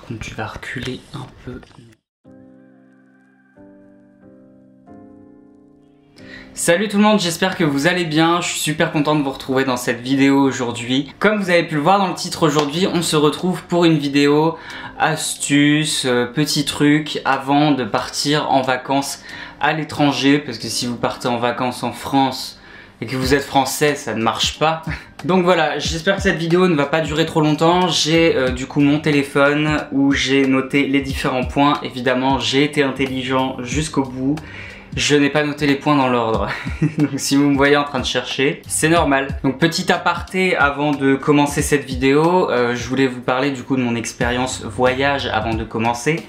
contre tu vas reculer un peu. Salut tout le monde, j'espère que vous allez bien, je suis super content de vous retrouver dans cette vidéo aujourd'hui. Comme vous avez pu le voir dans le titre aujourd'hui, on se retrouve pour une vidéo astuces, petits trucs avant de partir en vacances à l'étranger. Parce que si vous partez en vacances en France et que vous êtes français, ça ne marche pas. Donc voilà, j'espère que cette vidéo ne va pas durer trop longtemps. J'ai du coup mon téléphone où j'ai noté les différents points. Évidemment, j'ai été intelligent jusqu'au bout. Je n'ai pas noté les points dans l'ordre. Donc si vous me voyez en train de chercher, c'est normal. Donc petit aparté avant de commencer cette vidéo, je voulais vous parler du coup de mon expérience voyage avant de commencer.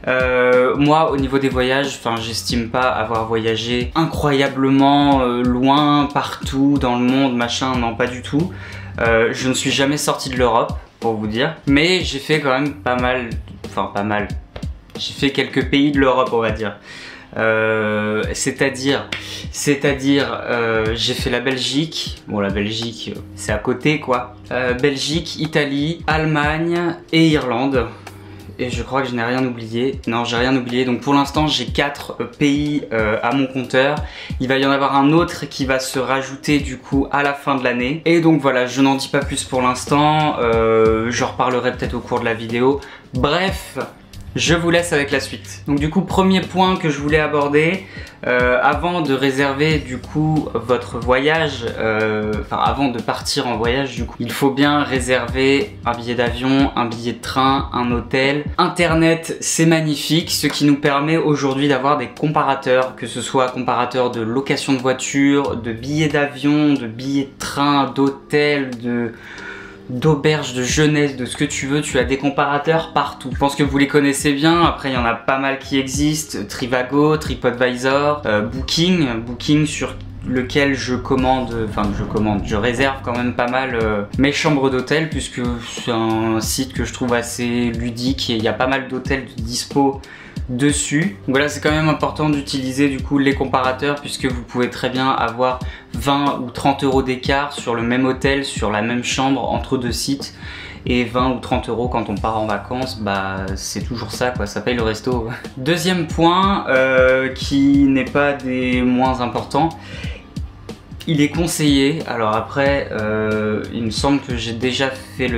Moi au niveau des voyages, j'estime pas avoir voyagé incroyablement loin, partout dans le monde, machin, non pas du tout. Je ne suis jamais sorti de l'Europe pour vous dire, mais j'ai fait quand même pas mal, j'ai fait quelques pays de l'Europe on va dire. C'est-à-dire j'ai fait la Belgique, bon la Belgique c'est à côté quoi, Belgique, Italie, Allemagne et Irlande. Et je crois que je n'ai rien oublié. Non, j'ai rien oublié. Donc pour l'instant, j'ai 4 pays à mon compteur. Il va y en avoir un autre qui va se rajouter du coup à la fin de l'année. Et donc voilà, je n'en dis pas plus pour l'instant. J'en reparlerai peut-être au cours de la vidéo. Bref, je vous laisse avec la suite. Donc du coup, premier point que je voulais aborder, avant de réserver du coup votre voyage, avant de partir en voyage du coup, il faut bien réserver un billet d'avion, un billet de train, un hôtel. Internet, c'est magnifique, ce qui nous permet aujourd'hui d'avoir des comparateurs, que ce soit comparateurs de location de voiture, de billets d'avion, de billets de train, d'hôtel, d'auberge, de jeunesse, de ce que tu veux, tu as des comparateurs partout. Je pense que vous les connaissez bien, après il y en a pas mal qui existent, Trivago, TripAdvisor, Booking sur lequel je réserve quand même pas mal mes chambres d'hôtel puisque c'est un site que je trouve assez ludique et il y a pas mal d'hôtels de dispo dessus. Donc voilà, c'est quand même important d'utiliser du coup les comparateurs puisque vous pouvez très bien avoir 20 ou 30 euros d'écart sur le même hôtel, sur la même chambre entre deux sites. Et 20 ou 30 euros quand on part en vacances, bah c'est toujours ça quoi, ça paye le resto. Deuxième point qui n'est pas des moins importants, il est conseillé, alors après il me semble que j'ai déjà fait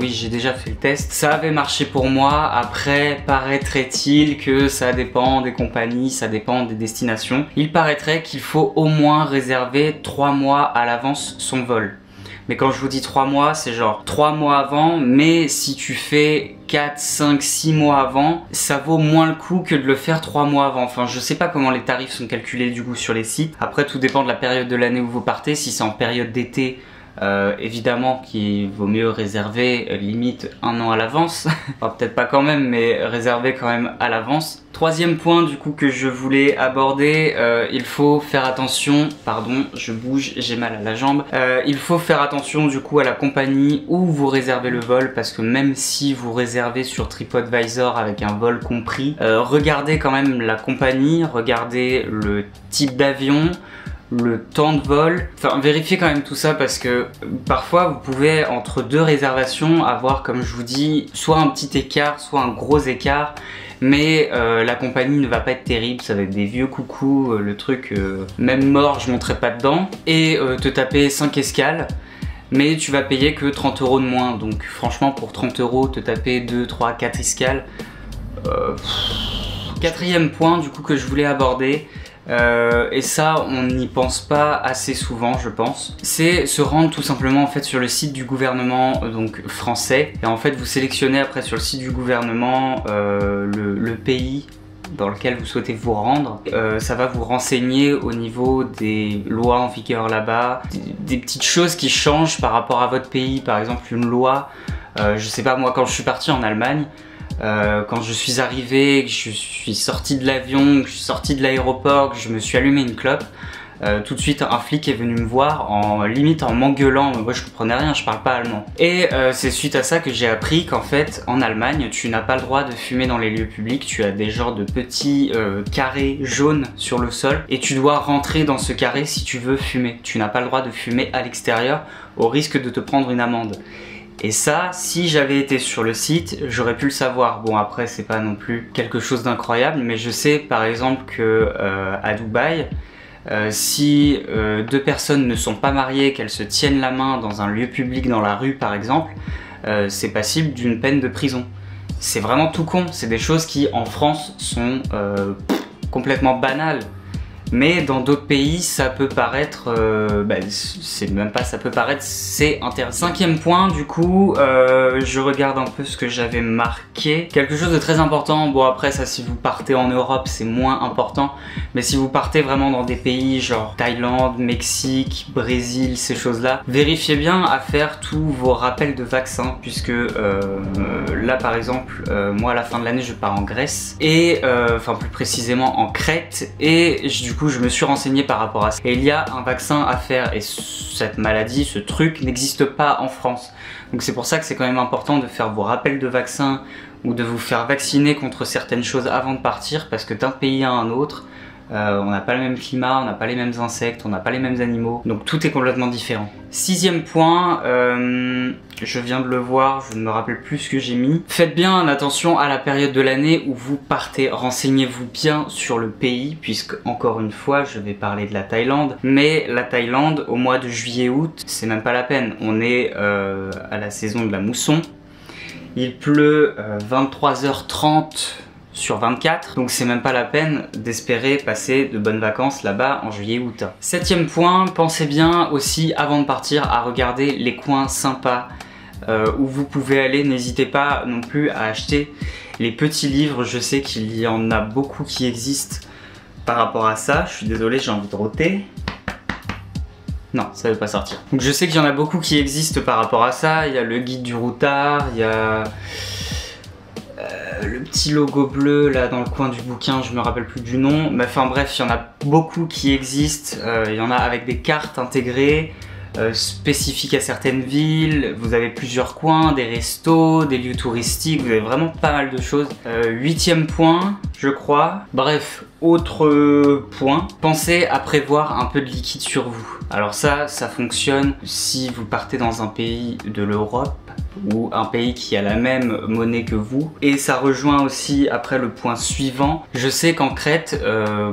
j'ai déjà fait le test, ça avait marché pour moi. Après paraîtrait-il que ça dépend des compagnies, ça dépend des destinations. Il paraîtrait qu'il faut au moins réserver 3 mois à l'avance son vol. Mais quand je vous dis 3 mois, c'est genre 3 mois avant, mais si tu fais 4, 5, 6 mois avant, ça vaut moins le coup que de le faire 3 mois avant. Enfin, je sais pas comment les tarifs sont calculés du coup sur les sites. Après, tout dépend de la période de l'année où vous partez. Si c'est en période d'été, évidemment qu'il vaut mieux réserver limite 1 an à l'avance. Enfin, peut-être pas quand même, mais réserver quand même à l'avance. Troisième point du coup que je voulais aborder, il faut faire attention, pardon je bouge, j'ai mal à la jambe, il faut faire attention du coup à la compagnie où vous réservez le vol parce que même si vous réservez sur TripAdvisor avec un vol compris, regardez quand même la compagnie, regardez le type d'avion, le temps de vol, vérifiez quand même tout ça parce que parfois vous pouvez entre deux réservations avoir, comme je vous dis, soit un petit écart, soit un gros écart, mais la compagnie ne va pas être terrible, ça va être des vieux coucous, le truc même mort je monterai pas dedans, et te taper 5 escales, mais tu vas payer que 30 euros de moins. Donc franchement pour 30 euros te taper 2, 3, 4 escales. Quatrième point du coup que je voulais aborder, et ça on n'y pense pas assez souvent je pense, c'est se rendre tout simplement en fait sur le site du gouvernement donc français, et en fait vous sélectionnez après sur le site du gouvernement le pays dans lequel vous souhaitez vous rendre. Ça va vous renseigner au niveau des lois en vigueur là-bas, des petites choses qui changent par rapport à votre pays. Par exemple une loi, je sais pas, moi quand je suis parti en Allemagne, quand je suis arrivé, que je suis sorti de l'avion, que je suis sorti de l'aéroport, que je me suis allumé une clope, tout de suite un flic est venu me voir limite en m'engueulant. Moi je comprenais rien, je parle pas allemand. Et c'est suite à ça que j'ai appris qu'en fait en Allemagne tu n'as pas le droit de fumer dans les lieux publics. Tu as des genres de petits carrés jaunes sur le sol et tu dois rentrer dans ce carré si tu veux fumer. Tu n'as pas le droit de fumer à l'extérieur au risque de te prendre une amende. Et ça, si j'avais été sur le site, j'aurais pu le savoir. Bon, après, c'est pas non plus quelque chose d'incroyable, mais je sais par exemple que à Dubaï, si deux personnes ne sont pas mariées, qu'elles se tiennent la main dans un lieu public, dans la rue par exemple, c'est passible d'une peine de prison. C'est vraiment tout con, c'est des choses qui en France sont complètement banales. Mais dans d'autres pays, ça peut paraître, c'est même pas ça peut paraître, c'est intéressant. 5e point, du coup, je regarde un peu ce que j'avais marqué. Quelque chose de très important, bon après ça si vous partez en Europe c'est moins important, mais si vous partez vraiment dans des pays genre Thaïlande, Mexique, Brésil, ces choses-là, vérifiez bien à faire tous vos rappels de vaccins, puisque là par exemple, moi à la fin de l'année je pars en Grèce, et enfin plus précisément en Crète, et du coup je me suis renseigné par rapport à ça. Et il y a un vaccin à faire et cette maladie, ce truc n'existe pas en France. Donc c'est pour ça que c'est quand même important de faire vos rappels de vaccins ou de vous faire vacciner contre certaines choses avant de partir, parce que d'un pays à un autre, on n'a pas le même climat, on n'a pas les mêmes insectes, on n'a pas les mêmes animaux, donc tout est complètement différent. 6e point, je viens de le voir, je ne me rappelle plus ce que j'ai mis. Faites bien attention à la période de l'année où vous partez, renseignez-vous bien sur le pays, puisque encore une fois je vais parler de la Thaïlande, mais la Thaïlande au mois de juillet-août, c'est même pas la peine, on est à la saison de la mousson, il pleut 23h30 sur 24, donc c'est même pas la peine d'espérer passer de bonnes vacances là-bas en juillet-août. 7e point, pensez bien aussi avant de partir à regarder les coins sympas où vous pouvez aller. N'hésitez pas non plus à acheter les petits livres, je sais qu'il y en a beaucoup qui existent par rapport à ça. Je suis désolé, j'ai envie de roter. Non, ça veut pas sortir. Donc je sais qu'il y en a beaucoup qui existent par rapport à ça. Il y a le guide du routard, il y a le petit logo bleu là dans le coin du bouquin, je me rappelle plus du nom, mais enfin bref, il y en a beaucoup qui existent, il y en a avec des cartes intégrées, spécifiques à certaines villes, vous avez plusieurs coins, des restos, des lieux touristiques, vous avez vraiment pas mal de choses. 8e point, je crois. Bref, autre point, pensez à prévoir un peu de liquide sur vous. Alors ça fonctionne si vous partez dans un pays de l'Europe ou un pays qui a la même monnaie que vous. Et ça rejoint aussi après le point suivant. Je sais qu'en Crète,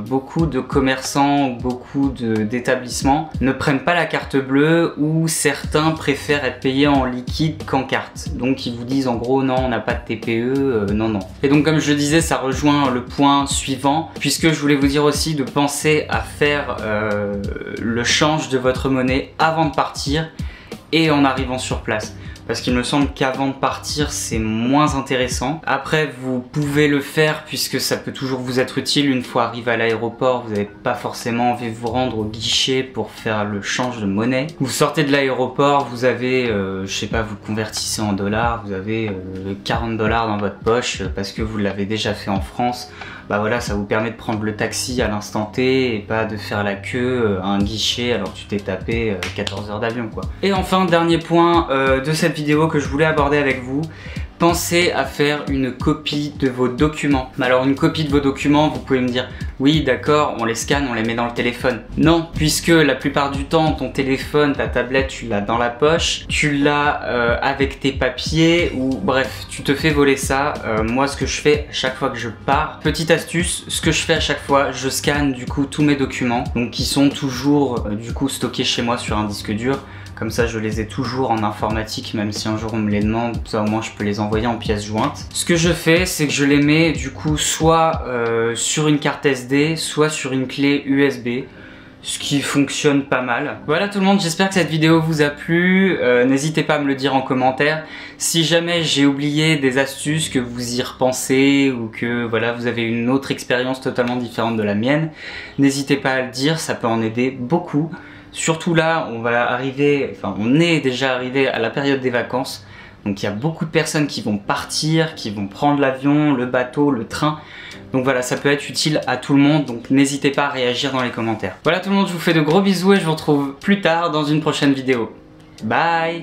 beaucoup de commerçants, beaucoup d'établissements ne prennent pas la carte bleue, ou certains préfèrent être payés en liquide qu'en carte. Donc ils vous disent en gros non, on n'a pas de TPE, non. Et donc comme je le disais, ça rejoint le point suivant, puisque je voulais vous dire aussi de penser à faire le change de votre monnaie avant de partir et en arrivant sur place. Parce qu'il me semble qu'avant de partir c'est moins intéressant. Après vous pouvez le faire puisque ça peut toujours vous être utile une fois arrivé à l'aéroport. Vous n'avez pas forcément envie de vous rendre au guichet pour faire le change de monnaie. Vous sortez de l'aéroport, vous avez, je sais pas, vous convertissez en dollars, vous avez 40 $ dans votre poche parce que vous l'avez déjà fait en France. Bah voilà, ça vous permet de prendre le taxi à l'instant T et pas de faire la queue à un guichet alors que tu t'es tapé 14 heures d'avion quoi. Et enfin, dernier point de cette vidéo que je voulais aborder avec vous, pensez à faire une copie de vos documents. Alors une copie de vos documents, vous pouvez me dire oui d'accord, on les scanne, on les met dans le téléphone. Non, puisque la plupart du temps ton téléphone, ta tablette, tu l'as dans la poche, tu l'as avec tes papiers, ou bref, tu te fais voler ça. Moi ce que je fais à chaque fois que je pars, petite astuce, ce que je fais à chaque fois, je scanne du coup tous mes documents, donc qui sont toujours du coup stockés chez moi sur un disque dur. Comme ça je les ai toujours en informatique, même si un jour on me les demande, ça au moins je peux les envoyer en pièces jointes. Ce que je fais, c'est que je les mets du coup soit sur une carte SD, soit sur une clé USB, ce qui fonctionne pas mal. Voilà tout le monde, j'espère que cette vidéo vous a plu. N'hésitez pas à me le dire en commentaire. Si jamais j'ai oublié des astuces, que vous y repensez ou que voilà vous avez une autre expérience totalement différente de la mienne, n'hésitez pas à le dire, ça peut en aider beaucoup. Surtout là, on est déjà arrivé à la période des vacances. Donc il y a beaucoup de personnes qui vont partir, qui vont prendre l'avion, le bateau, le train. Donc voilà, ça peut être utile à tout le monde, donc n'hésitez pas à réagir dans les commentaires. Voilà tout le monde, je vous fais de gros bisous et je vous retrouve plus tard dans une prochaine vidéo. Bye!